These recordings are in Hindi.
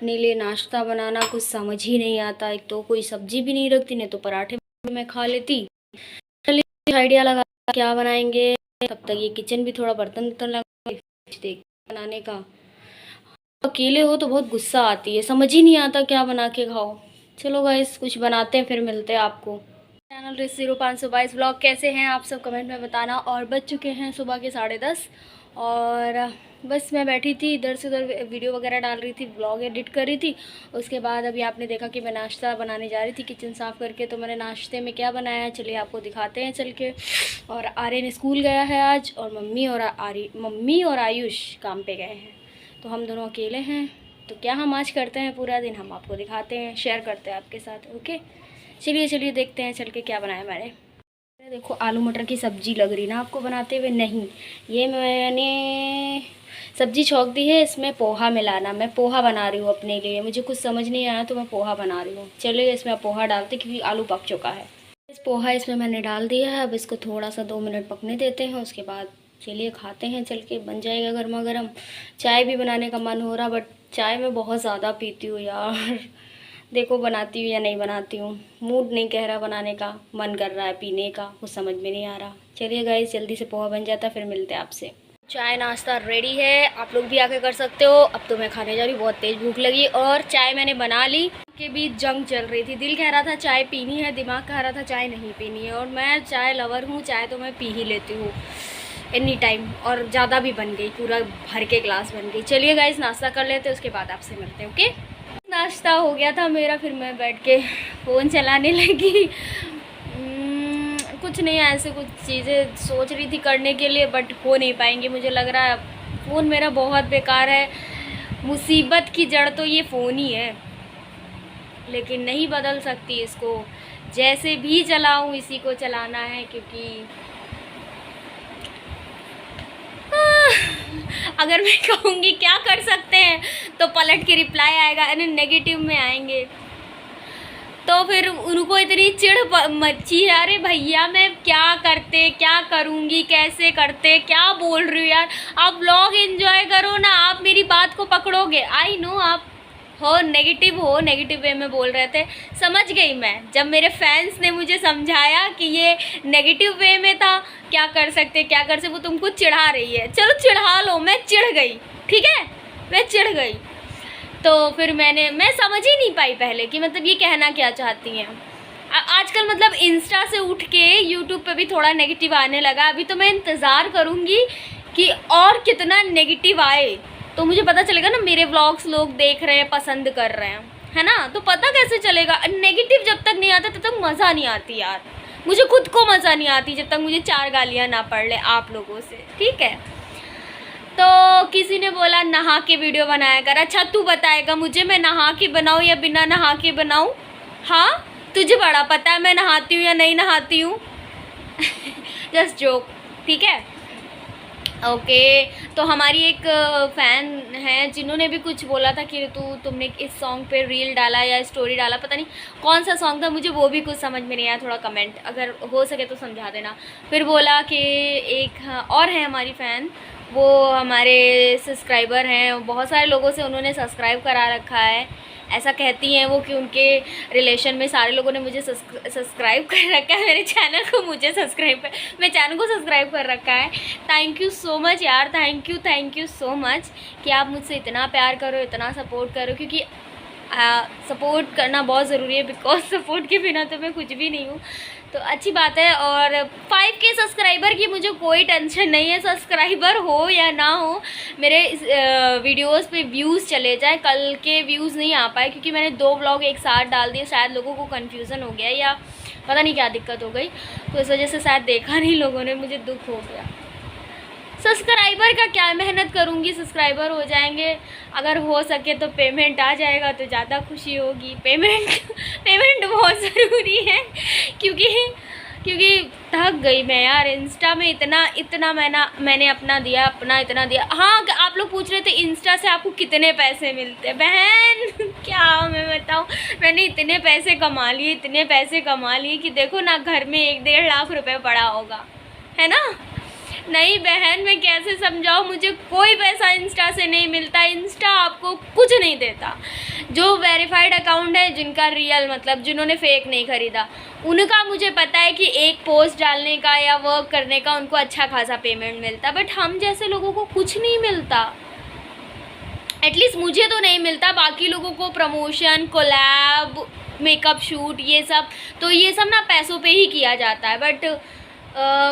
अपने लिए नाश्ता बनाना कुछ समझ ही नहीं आता। एक तो कोई सब्जी भी नहीं रखती, नहीं तो पराठे मैं खा लेती। चलिए आइडिया लगा क्या बनाएंगे। तब तक ये किचन भी थोड़ा बर्तन लगा देख बनाने का। अकेले हो तो बहुत गुस्सा आती है, समझ ही नहीं आता क्या बना के खाओ। चलो गाइस कुछ बनाते हैं, फिर मिलते हैं आपको। चैनल रिस 0522 ब्लॉग कैसे हैं आप सब कमेंट में बताना। और बज चुके हैं सुबह के 10:30 और बस मैं बैठी थी इधर से उधर वीडियो वगैरह डाल रही थी, ब्लॉग एडिट कर रही थी। उसके बाद अभी आपने देखा कि मैं नाश्ता बनाने जा रही थी किचन साफ़ करके। तो मैंने नाश्ते में क्या बनाया चलिए आपको दिखाते हैं चल के। और आर्यन स्कूल गया है आज, और मम्मी और आयुष काम पे गए हैं, तो हम दोनों अकेले हैं। तो क्या हम आज करते हैं पूरा दिन हम आपको दिखाते हैं, शेयर करते हैं आपके साथ। ओके चलिए देखते हैं चल के क्या बनाया मैंने। देखो आलू मटर की सब्जी लग रही ना आपको बनाते हुए, नहीं ये मैंने सब्जी छौंक दी है, इसमें पोहा मिलाना। मैं पोहा बना रही हूँ अपने लिए, मुझे कुछ समझ नहीं आया तो मैं पोहा बना रही हूँ। चलिए इसमें पोहा डालते क्योंकि आलू पक चुका है। इस पोहा इसमें मैंने डाल दिया है, अब इसको थोड़ा सा 2 मिनट पकने देते हैं। उसके बाद चलिए खाते हैं चल के, बन जाएगा गर्मा गर्म। चाय भी बनाने का मन हो रहा, बट चाय मैं बहुत ज़्यादा पीती हूँ यार। देखो बनाती हूँ या नहीं बनाती हूँ, मूड नहीं कह रहा बनाने का, मन कर रहा है पीने का, कुछ समझ में नहीं आ रहा। चलिए गाइस जल्दी से पोहा बन जाता फिर मिलते हैं आपसे। चाय नाश्ता रेडी है, आप लोग भी आके कर सकते हो। अब तो मैं खाने जा रही हूँ, बहुत तेज़ भूख लगी। और चाय मैंने बना ली, के बीच जंग चल रही थी। दिल कह रहा था चाय पीनी है, दिमाग कह रहा था चाय नहीं पीनी है। और मैं चाय लवर हूँ, चाय तो मैं पी ही लेती हूँ एनी टाइम। और ज़्यादा भी बन गई, पूरा भर के ग्लास बन गई। चलिए गाइस नाश्ता कर लेते हैं, उसके बाद आपसे मिलते हैं। ओके नाश्ता हो गया था मेरा, फिर मैं बैठ के फ़ोन चलाने लगी। कुछ नहीं ऐसे कुछ चीज़ें सोच रही थी करने के लिए, बट हो नहीं पाएंगी मुझे लग रहा है। फ़ोन मेरा बहुत बेकार है, मुसीबत की जड़ तो ये फ़ोन ही है, लेकिन नहीं बदल सकती इसको। जैसे भी चलाऊं इसी को चलाना है, क्योंकि अगर मैं कहूँगी क्या कर सकते हैं तो पलट के रिप्लाई आएगा, यानी नेगेटिव में आएंगे। तो फिर उनको इतनी चिढ़ मची है, अरे भैया मैं क्या करूँगी, कैसे करते, क्या बोल रही हूँ यार। आप व्लॉग एंजॉय करो ना, आप मेरी बात को पकड़ोगे। आई नो आप नेगेटिव वे में बोल रहे थे, समझ गई मैं। जब मेरे फैंस ने मुझे समझाया कि ये नेगेटिव वे में था, क्या कर सकते वो तुमको चिढ़ा रही है, चलो चिढ़ा लो। मैं चिढ़ गई, ठीक है मैं चिढ़ गई। तो फिर मैं समझ ही नहीं पाई पहले कि मतलब ये कहना क्या चाहती हैं। आजकल मतलब इंस्टा से उठ के यूट्यूब पे भी थोड़ा नेगेटिव आने लगा। अभी तो मैं इंतज़ार करूँगी कि और कितना नेगेटिव आए, तो मुझे पता चलेगा ना मेरे व्लॉग्स लोग देख रहे हैं, पसंद कर रहे हैं, है ना। तो पता कैसे चलेगा। नेगेटिव जब तक नहीं आता तब तक मज़ा नहीं आती यार। मुझे खुद को मज़ा नहीं आती जब तक मुझे 4 गालियाँ ना पड़ ले आप लोगों से, ठीक है। तो किसी ने बोला नहा के वीडियो बनाया कर। अच्छा तू बताएगा मुझे मैं नहा के बनाऊँ या बिना नहा के बनाऊँ। हाँ तुझे बड़ा पता है मैं नहाती हूँ या नहीं नहाती हूँ। जस्ट जोक, ठीक है ओके। तो हमारी एक फ़ैन है जिन्होंने भी कुछ बोला था कि तुमने इस सॉन्ग पे रील डाला या स्टोरी डाला, पता नहीं कौन सा सॉन्ग था, मुझे वो भी कुछ समझ में नहीं आया। थोड़ा कमेंट अगर हो सके तो समझा देना। फिर बोला कि एक और है हमारी फ़ैन, वो हमारे सब्सक्राइबर हैं, बहुत सारे लोगों से उन्होंने सब्सक्राइब करा रखा है। ऐसा कहती हैं वो कि उनके रिलेशन में सारे लोगों ने मुझे सब्सक्राइब कर रखा है, मेरे चैनल को मेरे चैनल को सब्सक्राइब कर रखा है। थैंक यू सो मच यार, थैंक यू सो मच कि आप मुझसे इतना प्यार करो, इतना सपोर्ट करो, क्योंकि सपोर्ट करना बहुत ज़रूरी है। बिकॉज सपोर्ट के बिना तो मैं कुछ भी नहीं हूँ, तो अच्छी बात है। और 5K सब्सक्राइबर की मुझे कोई टेंशन नहीं है, सब्सक्राइबर हो या ना हो, मेरे वीडियोस पे व्यूज़ चले जाए। कल के व्यूज़ नहीं आ पाए क्योंकि मैंने 2 व्लॉग एक साथ डाल दिए, शायद लोगों को कन्फ्यूज़न हो गया या पता नहीं क्या दिक्कत हो गई, तो इस वजह से शायद देखा नहीं लोगों ने, मुझे दुख हो गया। सब्सक्राइबर का क्या मेहनत करूँगी, सब्सक्राइबर हो जाएंगे। अगर हो सके तो पेमेंट आ जाएगा तो ज़्यादा खुशी होगी। पेमेंट बहुत ज़रूरी है, क्योंकि थक गई मैं यार। इंस्टा में इतना मैंने अपना दिया, इतना दिया। हाँ आप लोग पूछ रहे थे इंस्टा से आपको कितने पैसे मिलते हैं। बहन क्या मैं बताऊँ, मैंने इतने पैसे कमा लिए कि देखो ना घर में 1-1.5 लाख रुपए पड़ा होगा, है ना। नहीं बहन, मैं कैसे समझाऊँ, मुझे कोई पैसा इंस्टा से नहीं मिलता। इंस्टा आपको कुछ नहीं देता। जो वेरीफाइड अकाउंट है, जिनका रियल मतलब जिन्होंने फेक नहीं ख़रीदा, उनका मुझे पता है कि एक पोस्ट डालने का या वर्क करने का उनको अच्छा खासा पेमेंट मिलता, बट हम जैसे लोगों को कुछ नहीं मिलता। एटलीस्ट मुझे तो नहीं मिलता, बाकी लोगों को प्रमोशन, कोलैब, मेकअप शूट, ये सब ना पैसों पे ही किया जाता है। बट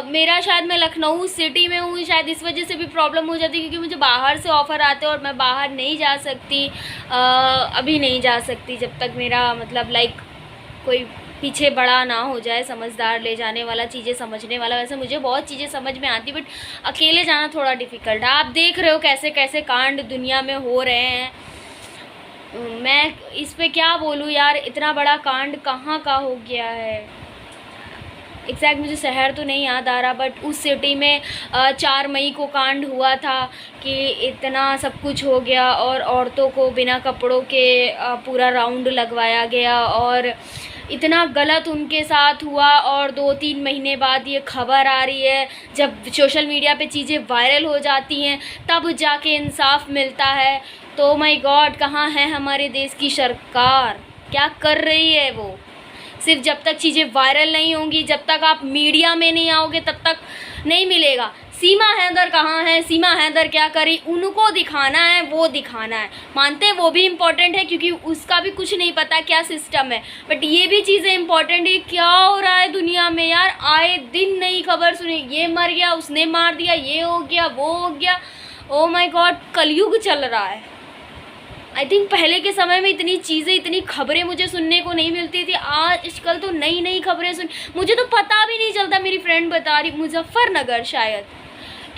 मेरा शायद, मैं लखनऊ सिटी में हूँ, शायद इस वजह से भी प्रॉब्लम हो जाती है, क्योंकि मुझे बाहर से ऑफ़र आते हैं और मैं बाहर नहीं जा सकती। अभी नहीं जा सकती जब तक मेरा मतलब लाइक कोई पीछे बड़ा ना हो जाए, समझदार ले जाने वाला, चीज़ें समझने वाला। वैसे मुझे बहुत चीज़ें समझ में आती, बट अकेले जाना थोड़ा डिफ़िकल्ट है। आप देख रहे हो कैसे कैसे कांड दुनिया में हो रहे हैं। मैं इस पे क्या बोलूँ यार, इतना बड़ा कांड कहाँ का हो गया है। एग्जैक्ट मुझे शहर तो नहीं याद आ रहा, बट उस सिटी में 4 मई को कांड हुआ था कि इतना सब कुछ हो गया और औरतों को बिना कपड़ों के पूरा राउंड लगवाया गया और इतना गलत उनके साथ हुआ। और 2-3 महीने बाद ये खबर आ रही है, जब सोशल मीडिया पे चीज़ें वायरल हो जाती हैं तब जाके इंसाफ मिलता है। तो माय गॉड, कहाँ है हमारे देश की सरकार, क्या कर रही है वो? सिर्फ जब तक चीज़ें वायरल नहीं होंगी, जब तक आप मीडिया में नहीं आओगे, तब तक नहीं मिलेगा। सीमा हैदर कहाँ है, सीमा हैदर क्या करी, उनको दिखाना है, वो दिखाना है। मानते हैं वो भी इम्पॉर्टेंट है, क्योंकि उसका भी कुछ नहीं पता क्या सिस्टम है, बट ये भी चीज़ें इम्पॉर्टेंट है। क्या हो रहा है दुनिया में यार, आए दिन नई खबर सुने, ये मर गया, उसने मार दिया, ये हो गया, वो हो गया। ओ माय गॉड, कलयुग चल रहा है। आई थिंक पहले के समय में इतनी चीज़ें, इतनी खबरें मुझे सुनने को नहीं मिलती थी। आजकल तो नई नई खबरें मुझे तो पता भी नहीं चलता। मेरी फ्रेंड बता रही, मुजफ्फरनगर शायद,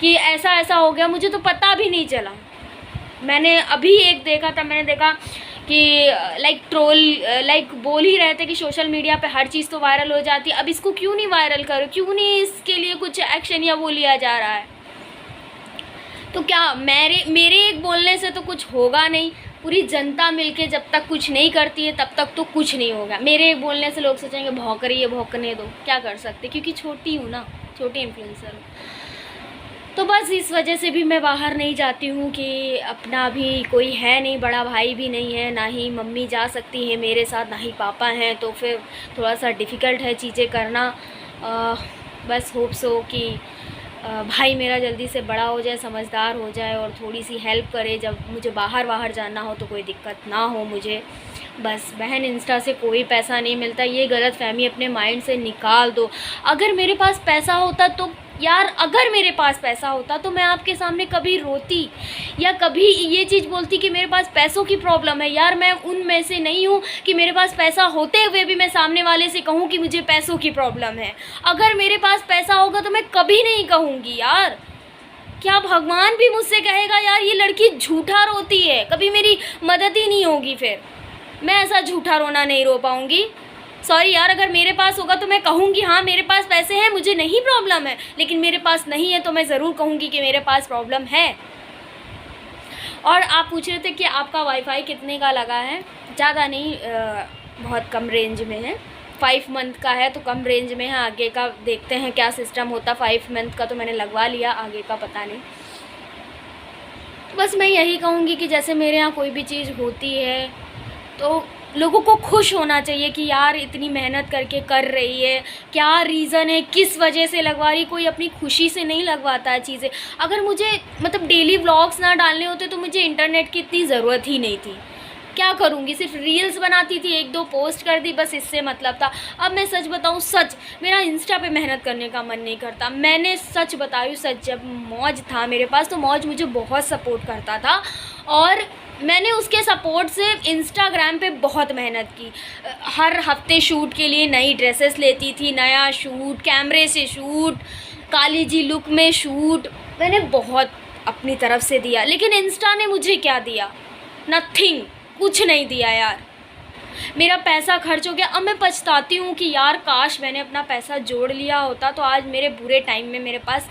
कि ऐसा ऐसा हो गया, मुझे तो पता भी नहीं चला। मैंने अभी एक देखा था, मैंने देखा कि लाइक ट्रोल लाइक बोल ही रहे थे कि सोशल मीडिया पे हर चीज़ तो वायरल हो जाती है, अब इसको क्यों नहीं वायरल करो, क्यों नहीं इसके लिए कुछ एक्शन या वो लिया जा रहा है। तो क्या मेरे एक बोलने से तो कुछ होगा नहीं। पूरी जनता मिलके जब तक कुछ नहीं करती है तब तक तो कुछ नहीं होगा। मेरे एक बोलने से लोग सोचेंगे भौंक रही है, भौंकने दो, क्या कर सकते, क्योंकि छोटी हूँ ना, छोटी इन्फ्लुएंसर हूँ। तो बस इस वजह से भी मैं बाहर नहीं जाती हूँ कि अपना भी कोई है नहीं, बड़ा भाई भी नहीं है, ना ही मम्मी जा सकती है मेरे साथ, ना ही पापा हैं, तो फिर थोड़ा सा डिफ़िकल्ट है चीज़ें करना। बस होप सो कि भाई मेरा जल्दी से बड़ा हो जाए, समझदार हो जाए और थोड़ी सी हेल्प करे, जब मुझे बाहर जाना हो तो कोई दिक्कत ना हो मुझे। बस बहन, इंस्टा से कोई पैसा नहीं मिलता, ये गलत फहमी अपने माइंड से निकाल दो। अगर मेरे पास पैसा होता तो यार, अगर मेरे पास पैसा होता तो मैं आपके सामने कभी रोती या कभी ये चीज़ बोलती कि मेरे पास पैसों की प्रॉब्लम है। यार मैं उनमें से नहीं हूँ कि मेरे पास पैसा होते हुए भी मैं सामने वाले से कहूँ कि मुझे पैसों की प्रॉब्लम है। अगर मेरे पास पैसा होगा तो मैं कभी नहीं कहूँगी यार। क्या भगवान भी मुझसे कहेगा यार ये लड़की झूठा रोती है, कभी मेरी मदद ही नहीं होगी, फिर मैं ऐसा झूठा रोना नहीं रो पाऊँगी। सॉरी यार, अगर मेरे पास होगा तो मैं कहूँगी हाँ मेरे पास पैसे हैं, मुझे नहीं प्रॉब्लम है, लेकिन मेरे पास नहीं है तो मैं ज़रूर कहूँगी कि मेरे पास प्रॉब्लम है। और आप पूछ रहे थे कि आपका वाईफाई कितने का लगा है। ज़्यादा नहीं, बहुत कम रेंज में है। 5 मंथ का है तो कम रेंज में है। आगे का देखते हैं क्या सिस्टम होता। 5 मंथ का तो मैंने लगवा लिया, आगे का पता नहीं। बस मैं यही कहूँगी कि जैसे मेरे यहाँ कोई भी चीज़ होती है तो लोगों को खुश होना चाहिए कि यार इतनी मेहनत करके कर रही है, क्या रीज़न है, किस वजह से लगवा रही। कोई अपनी खुशी से नहीं लगवाता है चीज़ें। अगर मुझे मतलब डेली व्लॉग्स ना डालने होते तो मुझे इंटरनेट की इतनी ज़रूरत ही नहीं थी। क्या करूँगी, सिर्फ रील्स बनाती थी, 1-2 पोस्ट कर दी, बस इससे मतलब था। अब मैं सच बताऊँ, सच मेरा इंस्टा पे मेहनत करने का मन नहीं करता। मैंने सच बताई, सच, जब मौज था मेरे पास तो मौज मुझे बहुत सपोर्ट करता था और मैंने उसके सपोर्ट से इंस्टाग्राम पे बहुत मेहनत की। हर हफ्ते शूट के लिए नई ड्रेसेस लेती थी, नया शूट, कैमरे से शूट, काली जी लुक में शूट, मैंने बहुत अपनी तरफ से दिया। लेकिन इंस्टा ने मुझे क्या दिया? नथिंग, कुछ नहीं दिया यार। मेरा पैसा खर्च हो गया। अब मैं पछताती हूँ कि यार काश मैंने अपना पैसा जोड़ लिया होता तो आज मेरे बुरे टाइम में मेरे पास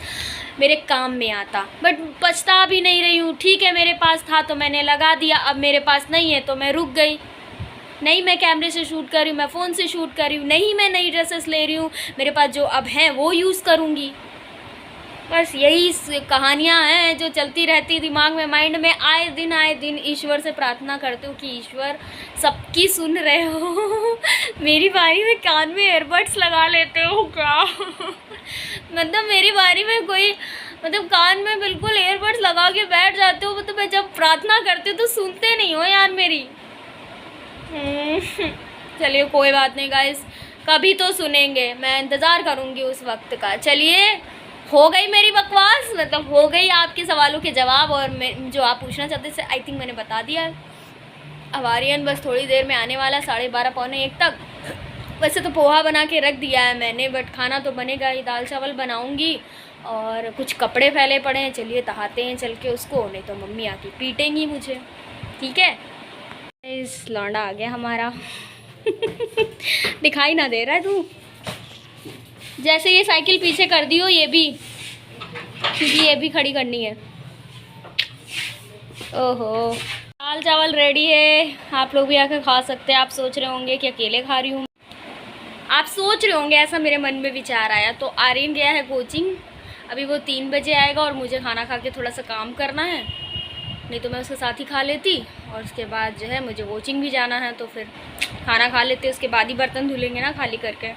मेरे काम में आता। बट पछता भी नहीं रही हूँ। ठीक है, मेरे पास था तो मैंने लगा दिया, अब मेरे पास नहीं है तो मैं रुक गई। नहीं मैं कैमरे से शूट कर रही हूँ, मैं फ़ोन से शूट कर रही हूँ, नहीं मैं नई ड्रेसेस ले रही हूँ, मेरे पास जो अब हैं वो यूज़ करूँगी। बस यही कहानियाँ हैं जो चलती रहती दिमाग में, माइंड में। आए दिन ईश्वर से प्रार्थना करती हूँ कि ईश्वर सबकी सुन रहे हो। मेरी बारी में कान में एयरबड्स लगा लेते हो क्या? मतलब मेरी बारी में कोई मतलब कान में बिल्कुल एयरबड्स लगा के बैठ जाते हो, मतलब मैं जब प्रार्थना करती हूँ तो सुनते नहीं हो यार मेरी। चलिए कोई बात नहीं गाइस, कभी तो सुनेंगे, मैं इंतज़ार करूँगी उस वक्त का। चलिए हो गई मेरी बकवास, मतलब हो गई आपके सवालों के जवाब, और मैं जो आप पूछना चाहते थे आई थिंक मैंने बता दिया। अब आर्यन बस थोड़ी देर में आने वाला, 12:30 पौने 1 तक। वैसे तो पोहा बना के रख दिया है मैंने, बट खाना तो बनेगा ही। दाल चावल बनाऊंगी और कुछ कपड़े फैले पड़े हैं, चलिए तहाते हैं चल के उसको, नहीं तो मम्मी आके पीटेंगी मुझे। ठीक है, इस लौंडा आ गया हमारा। दिखाई ना दे रहा है तू? जैसे ये साइकिल पीछे कर दी हो ये भी, क्योंकि ये भी खड़ी करनी है। ओहो, दाल चावल रेडी है, आप लोग भी आकर खा सकते हैं। आप सोच रहे होंगे कि अकेले खा रही हूँ, आप सोच रहे होंगे, ऐसा मेरे मन में विचार आया। तो आर्यन गया है कोचिंग, अभी वो 3 बजे आएगा और मुझे खाना खा के थोड़ा सा काम करना है, नहीं तो मैं उसके साथ ही खा लेती। और उसके बाद जो है मुझे कोचिंग भी जाना है, तो फिर खाना खा लेते, उसके बाद ही बर्तन धुलेंगे ना खाली करके।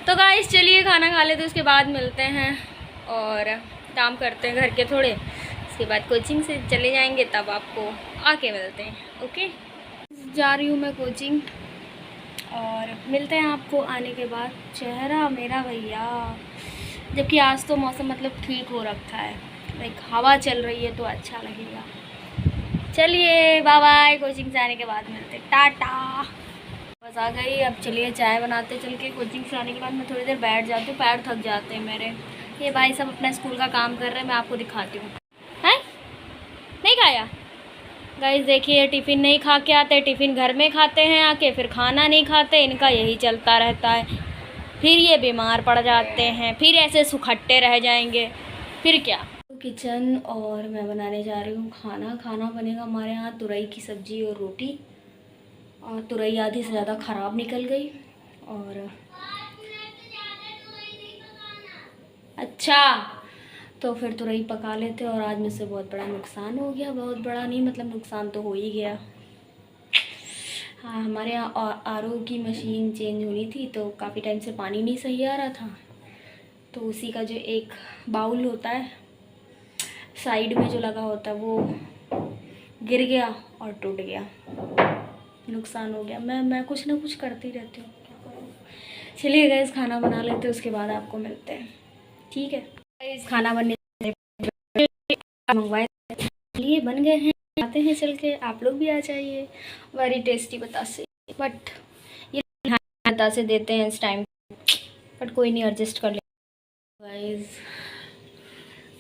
तो गाइस चलिए खाना खा लेते, उसके बाद मिलते हैं और काम करते हैं घर के थोड़े, उसके बाद कोचिंग से चले जाएंगे, तब आपको आके मिलते हैं। ओके, जा रही हूँ मैं कोचिंग और मिलते हैं आपको आने के बाद। चेहरा मेरा भैया, जबकि आज तो मौसम मतलब ठीक हो रखा है, लाइक हवा चल रही है तो अच्छा लगेगा। चलिए बाय बाय, कोचिंग से आने के बाद मिलते, टाटा। बस आ गई, अब चलिए चाय बनाते चल के। कोचिंग से आने के बाद मैं थोड़ी देर बैठ जाती हूँ, पैर थक जाते हैं मेरे। ये भाई सब अपना स्कूल का काम कर रहे हैं, मैं आपको दिखाती हूँ। हैं, नहीं खाया? गाइस देखिए, टिफ़िन नहीं खा के आते, टिफ़िन घर में खाते हैं आके, फिर खाना नहीं खाते, इनका यही चलता रहता है। फिर ये बीमार पड़ जाते हैं, फिर ऐसे सुखट्टे रह जाएंगे, फिर क्या। किचन, और मैं बनाने जा रही हूँ खाना। खाना बनेगा हमारे यहाँ तुरई की सब्ज़ी और रोटी, और तुरई आधी से ज़्यादा ख़राब निकल गई। और अच्छा, तो फिर तुरई पका लेते, और आज मुझसे बहुत बड़ा नुकसान हो गया। बहुत बड़ा नहीं, मतलब नुकसान तो हो ही गया। हाँ, हमारे यहाँ आरओ की मशीन चेंज होनी थी, तो काफ़ी टाइम से पानी नहीं सही आ रहा था, तो उसी का जो एक बाउल होता है साइड में जो लगा होता है वो गिर गया और टूट गया, नुकसान हो गया। मैं कुछ ना कुछ करती रहती हूँ, क्या करूँ। चलिए गाइस खाना बना लेते हैं, उसके बाद आपको मिलते हैं। ठीक है गाइस, खाना बनने मंगवाए लिए बन गए हैं, आते हैं चल के, आप लोग भी आ जाइए। वेरी टेस्टी बतासे, बट ये बतासे देते हैं इस टाइम, बट कोई नहीं, एडजस्ट कर ले। गाइस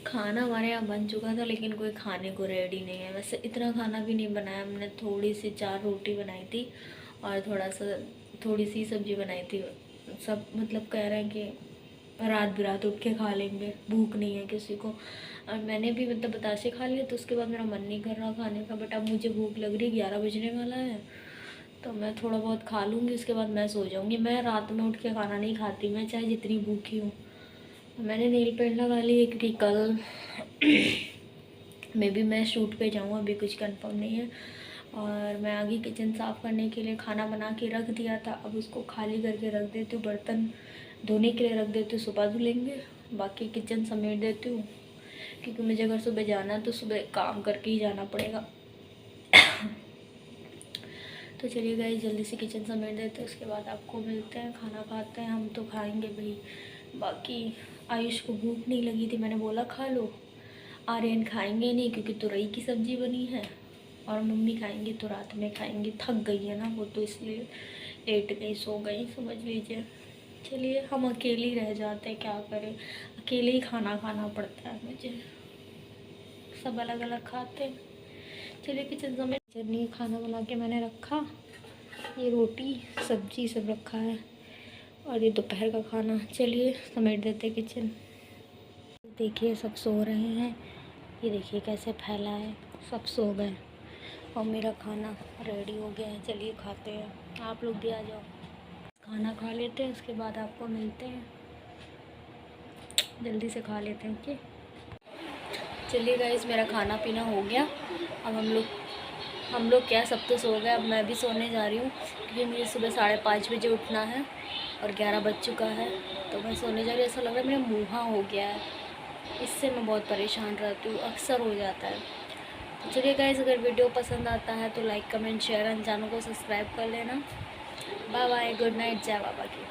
खाना हमारे यहाँ बन चुका था, लेकिन कोई खाने को रेडी नहीं है। वैसे इतना खाना भी नहीं बनाया हमने, थोड़ी सी 4 रोटी बनाई थी और थोड़ी सी सब्जी बनाई थी। सब मतलब कह रहे हैं कि रात बिरात उठ के खा लेंगे, भूख नहीं है किसी को। और मैंने भी मतलब बतासे खा लिया, तो उसके बाद मेरा मन नहीं कर रहा खाने का, बट अब मुझे भूख लग रही, 11 बजने वाला है, तो मैं थोड़ा बहुत खा लूँगी, उसके बाद मैं सो जाऊँगी। मैं रात में उठ के खाना नहीं खाती, मैं चाहे जितनी भूखी हूँ। मैंने नेल पेंट लगा ली है, क्योंकि कल मे बी मैं शूट पे जाऊँ, अभी कुछ कंफर्म नहीं है। और मैं आगे किचन साफ़ करने के लिए खाना बना के रख दिया था, अब उसको खाली करके रख देती हूँ, बर्तन धोने के लिए रख देती हूँ, सुबह धुलेंगे। बाकी किचन समेट देती हूँ, क्योंकि मुझे अगर सुबह जाना है तो सुबह काम करके ही जाना पड़ेगा। तो चलिए गाइस जल्दी से किचन समेट देते हैं, उसके बाद आपको मिलते हैं, खाना खाते हैं। हम तो खाएंगे भाई, बाकी आयुष को भूख नहीं लगी थी, मैंने बोला खा लो। आर्यन खाएंगे नहीं क्योंकि तुरई की सब्ज़ी बनी है, और मम्मी खाएंगी तो रात में खाएंगी, थक गई है ना वो, तो इसलिए लेट गई, सो गई, समझ लीजिए। चलिए हम अकेले ही रह जाते हैं, क्या करें, अकेले ही खाना खाना पड़ता है मुझे, सब अलग अलग खाते हैं। चलिए किचन में चटनी खाना बना के मैंने रखा, ये रोटी सब्जी सब रखा है, और ये दोपहर का खाना। चलिए समेट देते किचन। देखिए सब सो रहे हैं, ये देखिए कैसे फैला है, सब सो गए, और मेरा खाना रेडी हो गया है। चलिए खाते हैं, आप लोग भी आ जाओ, खाना खा लेते हैं, उसके बाद आपको मिलते हैं। जल्दी से खा लेते हैं, ओके। चलिए गाइस, मेरा खाना पीना हो गया। अब हम लोग क्या, सब तो सो गए। अब मैं भी सोने जा रही हूँ क्योंकि मुझे सुबह 5:30 बजे उठना है और 11 बज चुका है। तो मैं सोने जा रही हूँ। ऐसा लग रहा है मेरा मुँहा हो गया है, इससे मैं बहुत परेशान रहती हूँ, अक्सर हो जाता है। तो चलिए गाइस, अगर वीडियो पसंद आता है तो लाइक कमेंट शेयर, चैनल को सब्सक्राइब कर लेना। बाय बाय, गुड नाइट, जय बाबा की।